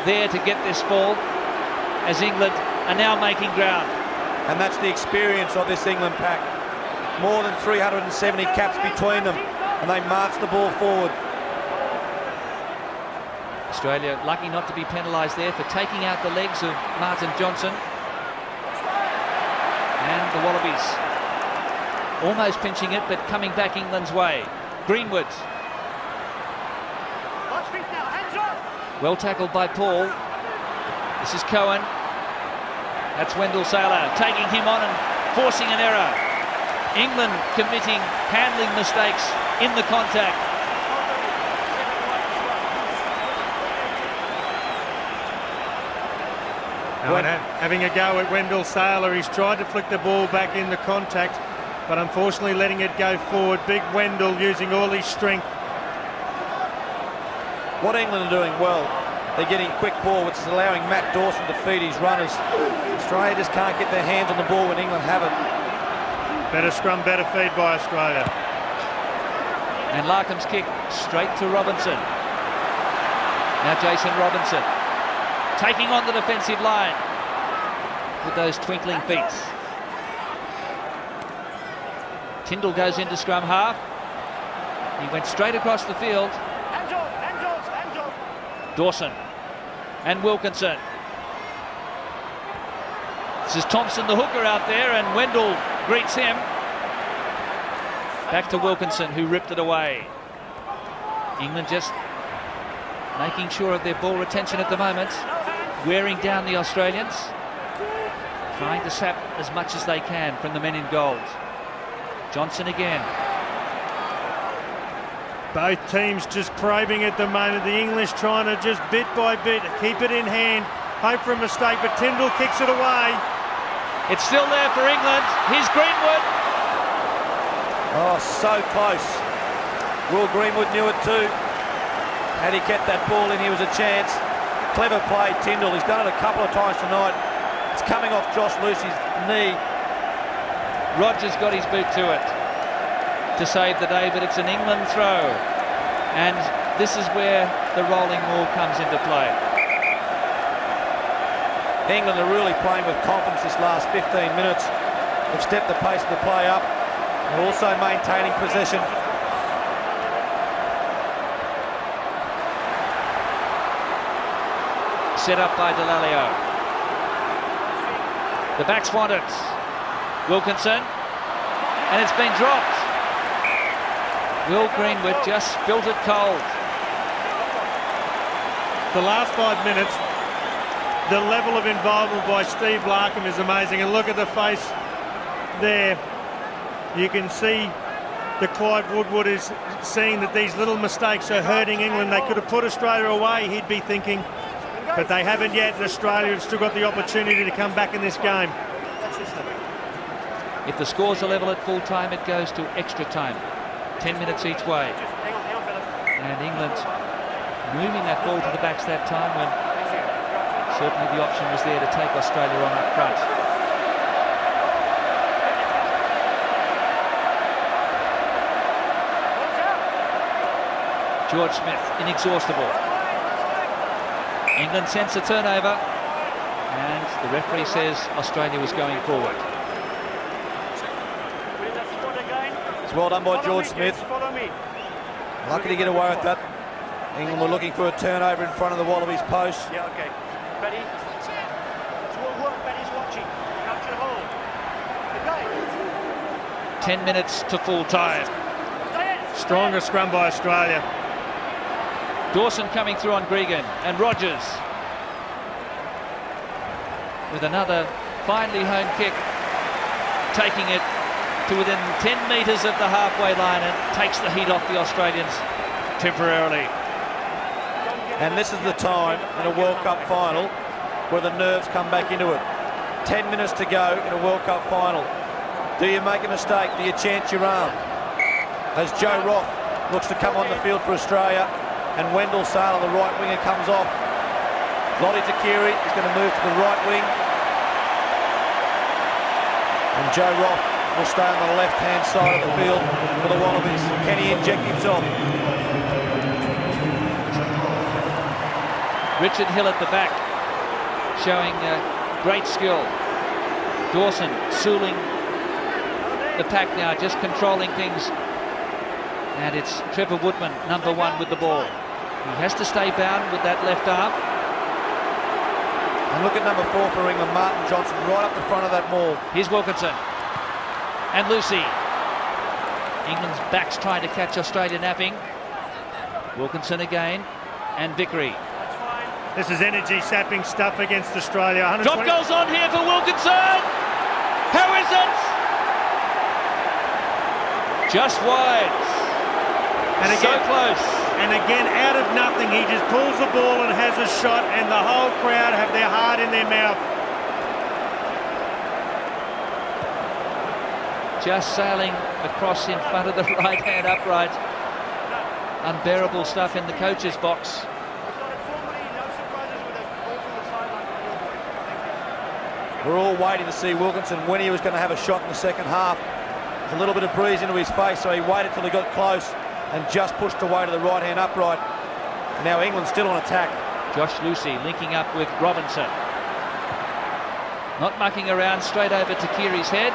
there to get this ball, as England are now making ground. And that's the experience of this England pack. More than 370 caps between them, and they march the ball forward. Australia lucky not to be penalised there for taking out the legs of Martin Johnson. And the Wallabies almost pinching it, but coming back England's way. Greenwood. Well tackled by Paul. This is Cohen. That's Wendell Sailor taking him on and forcing an error. England committing handling mistakes in the contact. Having a go at Wendell Sailor, he's tried to flick the ball back into contact, but unfortunately letting it go forward. Big Wendell using all his strength. What England are doing well, they're getting quick ball, which is allowing Matt Dawson to feed his runners. Australia just can't get their hands on the ball when England have it. Better scrum, better feed by Australia. And Larkham's kick straight to Robinson. Now Jason Robinson taking on the defensive line with those twinkling feet. Tyndall goes into scrum half. He went straight across the field. Dawson and Wilkinson. This is Thompson, the hooker, out there, and Wendell greets him. Back to Wilkinson, who ripped it away. England just making sure of their ball retention at the moment, wearing down the Australians, trying to sap as much as they can from the men in gold. Johnson again. Both teams just probing at the moment. The English trying to just bit by bit keep it in hand, hope for a mistake, but Tyndall kicks it away. It's still there for England. Here's Greenwood. Oh, so close. Will Greenwood knew it too. Had he kept that ball in, he was a chance. Clever play, Tyndall. He's done it a couple of times tonight. It's coming off Josh Lucy's knee. Rogers got his boot to it to save the day, but it's an England throw. And this is where the rolling ball comes into play. England are really playing with confidence this last 15 minutes. They've stepped the pace of the play up. They're also maintaining possession. Set up by Delalio. The backs want it. Wilkinson. And it's been dropped. Will Greenwood just spilt it cold. The last 5 minutes, the level of involvement by Steve Larkham is amazing. And look at the face there. You can see that Clive Woodward is seeing that these little mistakes are hurting England. They could have put Australia away, he'd be thinking. But they haven't yet, and Australia have still got the opportunity to come back in this game. If the scores are level at full time, it goes to extra time. 10 minutes each way. And England moving that ball to the backs that time when certainly the option was there to take Australia on up front. George Smith, inexhaustible. England sends a turnover, and the referee says Australia was going forward. It's well done by George Smith. Lucky to get away with that. England were looking for a turnover in front of the Wallabies post. Yeah, okay. Ready? It's all work, Betty's watching. Capture hold. Good 10 minutes to full time. Stronger scrum by Australia. Dawson coming through on Gregan, and Rogers with another finely honed kick, taking it to within 10 metres of the halfway line, and takes the heat off the Australians temporarily. And this is the time in a World Cup final where the nerves come back into it. 10 minutes to go in a World Cup final. Do you make a mistake? Do you chance your arm? As Joe Roth looks to come on the field for Australia, and Wendell Sailor, the right winger, comes off. Lottie Takiri is going to move to the right wing. And Joe Roth will stay on the left-hand side of the field for the Wallabies. Can he inject himself? Richard Hill at the back, showing great skill. Dawson suling the pack now, just controlling things. And it's Trevor Woodman, number 1, with the ball. He has to stay bound with that left arm. And look at number 4 for England, Martin Johnson, right up the front of that maul. Here's Wilkinson. And Lucy. England's backs trying to catch Australia napping. Wilkinson again. And Vickery. This is energy-sapping stuff against Australia. Drop goes on here for Wilkinson. How is it? Just wide. And again, so close. And again, out of nothing, he just pulls the ball and has a shot, and the whole crowd have their heart in their mouth. Just sailing across in front of the right-hand upright. Unbearable stuff in the coach's box. We're all waiting to see Wilkinson when he was going to have a shot in the second half. There's a little bit of breeze into his face, so he waited till he got close and just pushed away to the right-hand upright. Now England still on attack. Josh Lucy linking up with Robinson. Not mucking around, straight over to Keary's head.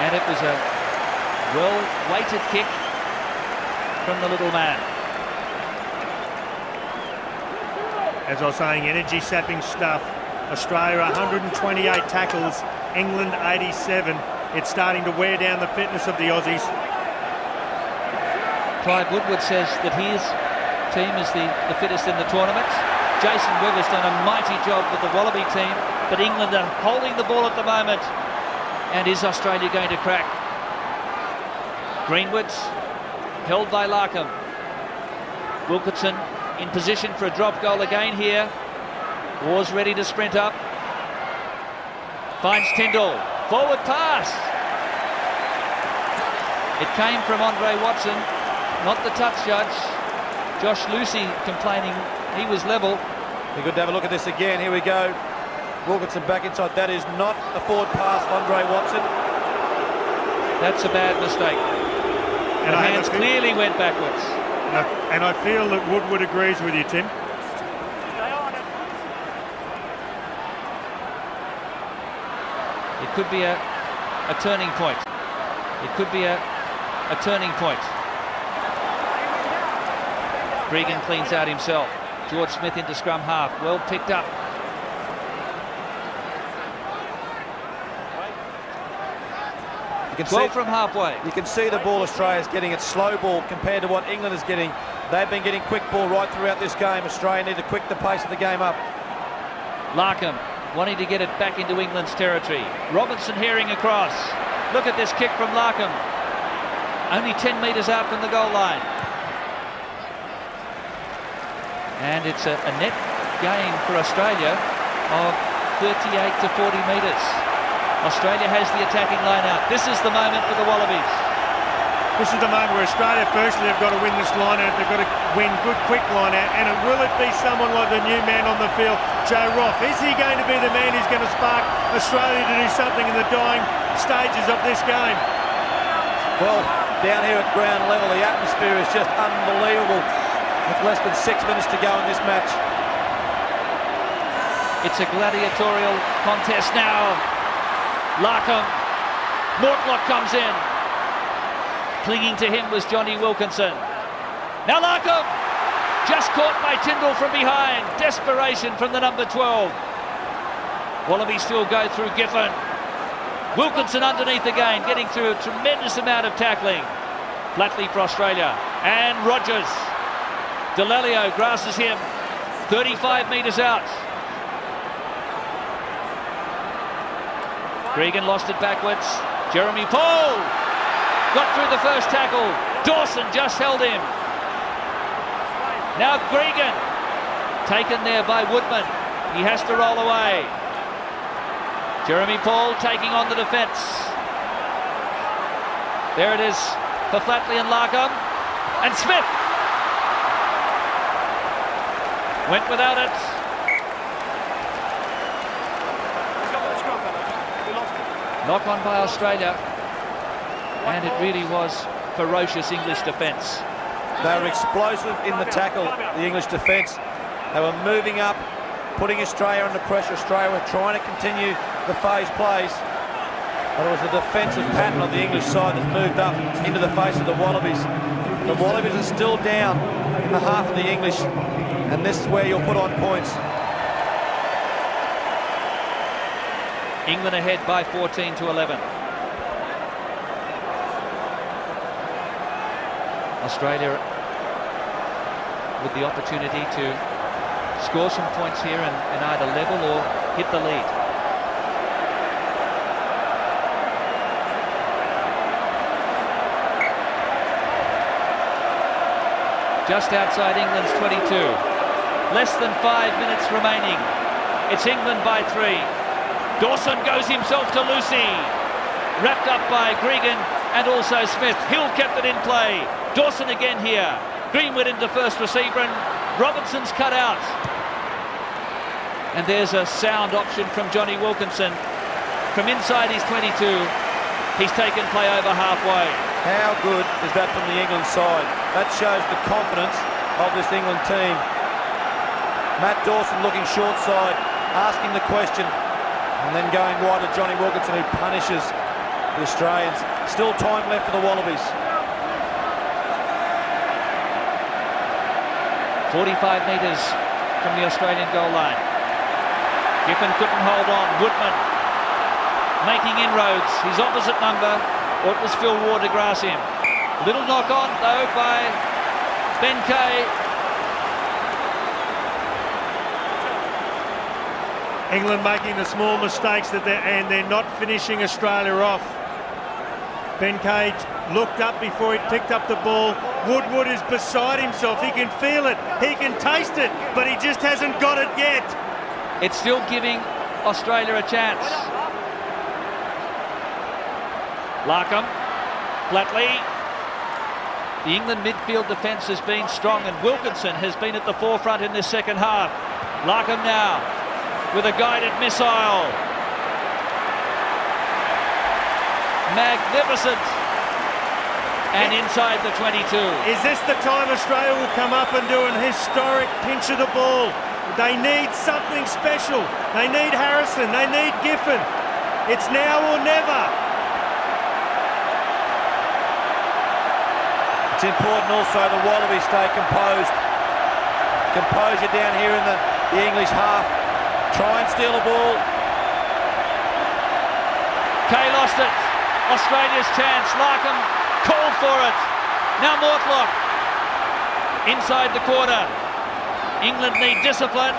And it was a well-weighted kick from the little man. As I was saying, energy-sapping stuff. Australia 128 tackles, England 87. It's starting to wear down the fitness of the Aussies. Clive Woodward says that his team is the fittest in the tournament. Jason Weber's done a mighty job with the Wallaby team, but England are holding the ball at the moment. And is Australia going to crack? Greenwood held by Larkham. Wilkinson in position for a drop goal again here. Wars ready to sprint up. Finds Tyndall. Forward pass. It came from Andre Watson, not the touch judge. Josh Lucy complaining he was level. Be good to have a look at this again. Here we go. Wilkinson back inside. That is not a forward pass, Andre Watson. That's a bad mistake. And the hands clearly went backwards. And I feel that Woodward agrees with you, Tim. It could be a turning point. It could be a turning point. Gregan cleans out himself. George Smith into scrum half. Well picked up. You can 12 see, from halfway. You can see the ball Australia's getting. It's slow ball compared to what England is getting. They've been getting quick ball right throughout this game. Australia need to quick the pace of the game up. Larkham wanting to get it back into England's territory. Robinson hearing across. Look at this kick from Larkham. Only 10 metres out from the goal line. And it's a net gain for Australia of 38 to 40 metres. Australia has the attacking line out. This is the moment for the Wallabies. This is the moment where Australia firstly have got to win this line out. They've got to win good quick line out. And will it be someone like the new man on the field, Joe Roth? Is he going to be the man who's going to spark Australia to do something in the dying stages of this game? Well, down here at ground level, the atmosphere is just unbelievable with less than 6 minutes to go in this match. It's a gladiatorial contest now. Larkham, Mortlock comes in. Clinging to him was Johnny Wilkinson. Now Larkham, just caught by Tyndall from behind. Desperation from the number 12. Wallabies still go through Giffen. Wilkinson underneath again, getting through a tremendous amount of tackling. Flatly for Australia. And Rogers. Delalio grasses him 35 metres out. Gregan lost it backwards. Jeremy Paul got through the first tackle. Dawson just held him. Now Gregan taken there by Woodman. He has to roll away. Jeremy Paul taking on the defence. There it is for Flatley and Larkham. And Smith went without it. Knock on by Australia. And it really was ferocious English defence. They were explosive in the tackle, the English defence. They were moving up, putting Australia under pressure. Australia were trying to continue the phase plays. But it was the defensive pattern on the English side that moved up into the face of the Wallabies. The Wallabies are still down in the half of the English, and this is where you'll put on points. England ahead by 14 to 11. Australia with the opportunity to score some points here and either level or hit the lead. Just outside England's 22. Less than 5 minutes remaining. It's England by 3. Dawson goes himself to Lucy. Wrapped up by Gregan and also Smith. Hill kept it in play. Dawson again here. Greenwood into first receiver and Robinson's cut out. And there's a sound option from Johnny Wilkinson. From inside his 22, he's taken play over halfway. How good is that from the England side? That shows the confidence of this England team. Matt Dawson looking short side, asking the question, and then going wide to Johnny Wilkinson, who punishes the Australians. Still time left for the Wallabies. 45 metres from the Australian goal line. Giffen couldn't hold on. Woodman making inroads. His opposite number, or it was Phil Ward to grass him. Little knock on though by Ben Kay. England making the small mistakes that they're not finishing Australia off. Ben Cage looked up before he picked up the ball. Woodward is beside himself. He can feel it. He can taste it, but he just hasn't got it yet. It's still giving Australia a chance. Larkham, Flatley. The England midfield defence has been strong and Wilkinson has been at the forefront in this second half. Larkham now with a guided missile. Magnificent. And inside the 22. Is this the time Australia will come up and do an historic pinch of the ball? They need something special. They need Harrison. They need Giffen. It's now or never. It's important also the Wallabies stay composed. Composure down here in the English half. Try and steal the ball. Kay lost it. Australia's chance. Larkham called for it. Now Mortlock. Inside the quarter. England need discipline.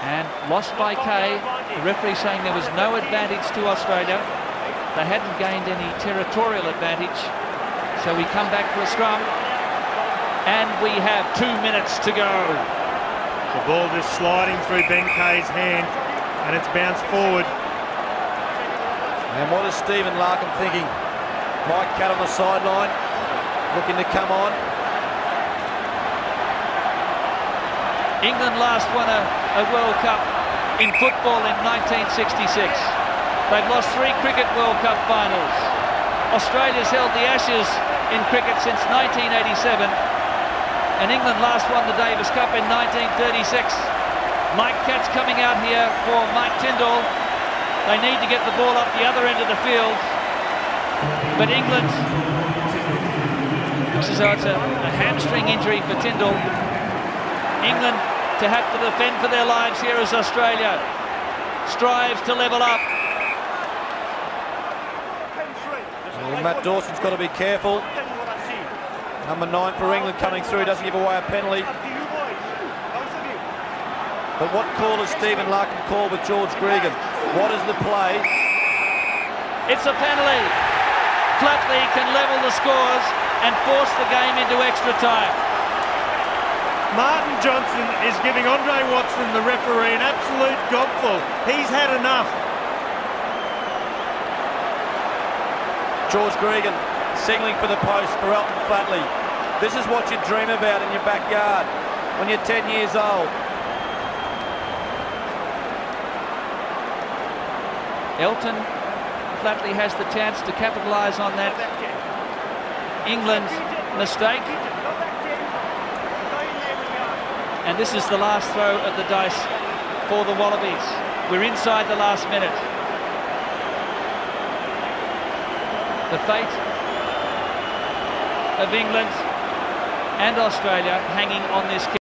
And lost by Kay. The referee saying there was no advantage to Australia. They hadn't gained any territorial advantage. So we come back for a scrum. And we have 2 minutes to go. The ball just sliding through Ben Kay's hand and it's bounced forward. And what is Stephen Larkham thinking? Mike Catt on the sideline, looking to come on. England last won a World Cup in football in 1966. They've lost 3 Cricket World Cup finals. Australia's held the Ashes in cricket since 1987. And England last won the Davis Cup in 1936. Mike Catt's coming out here for Mike Tindall. They need to get the ball up the other end of the field. But England, looks as though it's a hamstring injury for Tindall. England to have to defend for their lives here as Australia strives to level up. Well, Matt Dawson's got to be careful. Number 9 for England coming through, doesn't give away a penalty. But what call has Stephen Larkham called with George Gregan? What is the play? It's a penalty. Flatley can level the scores and force the game into extra time. Martin Johnson is giving Andre Watson, the referee, an absolute gobful. He's had enough. George Gregan signalling for the post for Elton Flatley. This is what you dream about in your backyard when you're 10 years old. Elton Flatley has the chance to capitalise on that. England mistake. And this is the last throw of the dice for the Wallabies. We're inside the last minute. The fate of England and Australia hanging on this kick.